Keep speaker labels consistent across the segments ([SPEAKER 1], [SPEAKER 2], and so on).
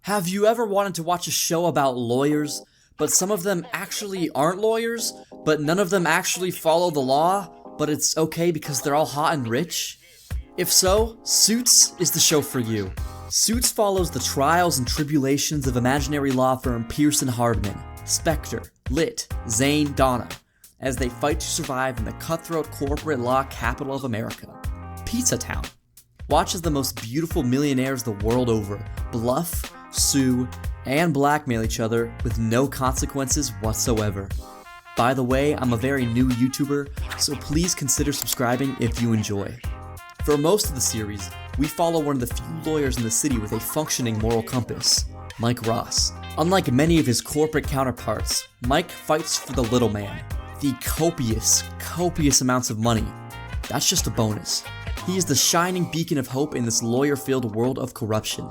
[SPEAKER 1] Have you ever wanted to watch a show about lawyers, but some of them actually aren't lawyers, but none of them actually follow the law, but it's okay because they're all hot and rich? If so, Suits is the show for you. Suits follows the trials and tribulations of imaginary law firm Pearson Hardman, Specter, Lit, Zane, Donna, as they fight to survive in the cutthroat corporate law capital of America, Pizza Town. Watch as the most beautiful millionaires the world over bluff, sue, and blackmail each other with no consequences whatsoever. By the way, I'm a very new YouTuber, so please consider subscribing if you enjoy. For most of the series, we follow one of the few lawyers in the city with a functioning moral compass, Mike Ross. Unlike many of his corporate counterparts, Mike fights for the little man, the copious amounts of money. That's just a bonus. He is the shining beacon of hope in this lawyer-filled world of corruption.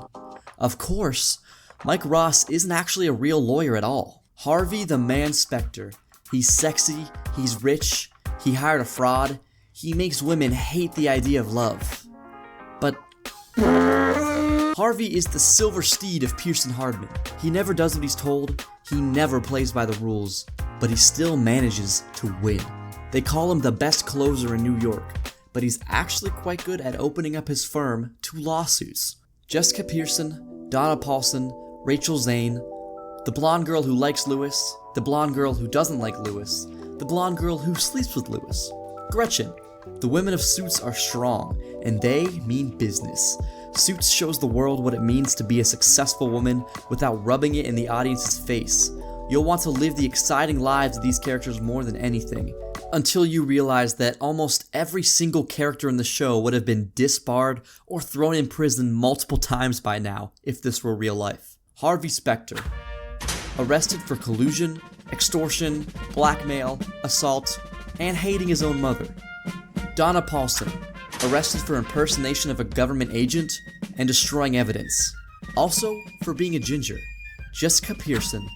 [SPEAKER 1] Of course, Mike Ross isn't actually a real lawyer at all. Harvey the Man Specter. He's sexy, he's rich, he hired a fraud, he makes women hate the idea of love. But Harvey is the silver steed of Pearson Hardman. He never does what he's told, he never plays by the rules, but he still manages to win. They call him the best closer in New York, but he's actually quite good at opening up his firm to lawsuits. Jessica Pearson, Donna Paulson, Rachel Zane, the blonde girl who likes Lewis, the blonde girl who doesn't like Lewis, the blonde girl who sleeps with Lewis, Gretchen. The women of Suits are strong, and they mean business. Suits shows the world what it means to be a successful woman without rubbing it in the audience's face. You'll want to live the exciting lives of these characters more than anything, until you realize that almost every single character in the show would have been disbarred or thrown in prison multiple times by now if this were real life. Harvey Specter, arrested for collusion, extortion, blackmail, assault, and hating his own mother. Donna Paulson, arrested for impersonation of a government agent and destroying evidence, also for being a ginger. Jessica Pearson,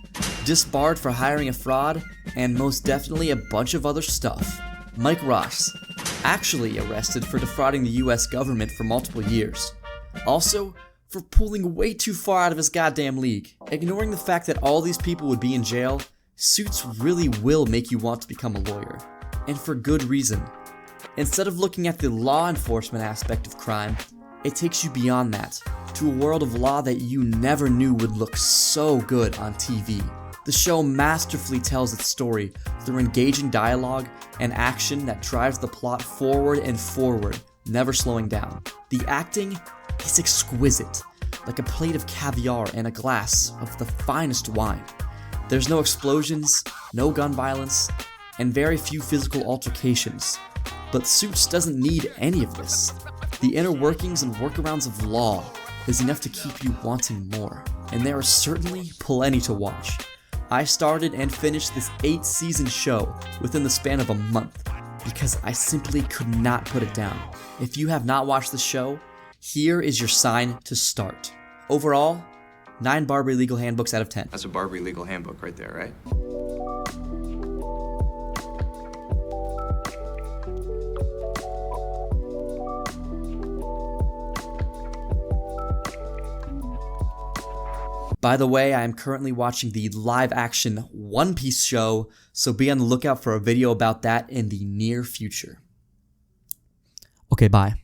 [SPEAKER 1] disbarred for hiring a fraud, and most definitely a bunch of other stuff. Mike Ross, actually arrested for defrauding the US government for multiple years. Also, for pulling way too far out of his goddamn league. Ignoring the fact that all these people would be in jail, Suits really will make you want to become a lawyer. And for good reason. Instead of looking at the law enforcement aspect of crime, it takes you beyond that, to a world of law that you never knew would look so good on TV. The show masterfully tells its story through engaging dialogue and action that drives the plot forward and forward, never slowing down. The acting is exquisite, like a plate of caviar and a glass of the finest wine. There's no explosions, no gun violence, and very few physical altercations. But Suits doesn't need any of this. The inner workings and workarounds of law is enough to keep you wanting more, and there is certainly plenty to watch. I started and finished this 8-season show within the span of a month because I simply could not put it down. If you have not watched the show, here is your sign to start. Overall, 9 Barbary Legal Handbooks out of 10.
[SPEAKER 2] That's a Barbary Legal Handbook right there, right?
[SPEAKER 1] By the way, I am currently watching the live-action One Piece show, so be on the lookout for a video about that in the near future. Okay, bye.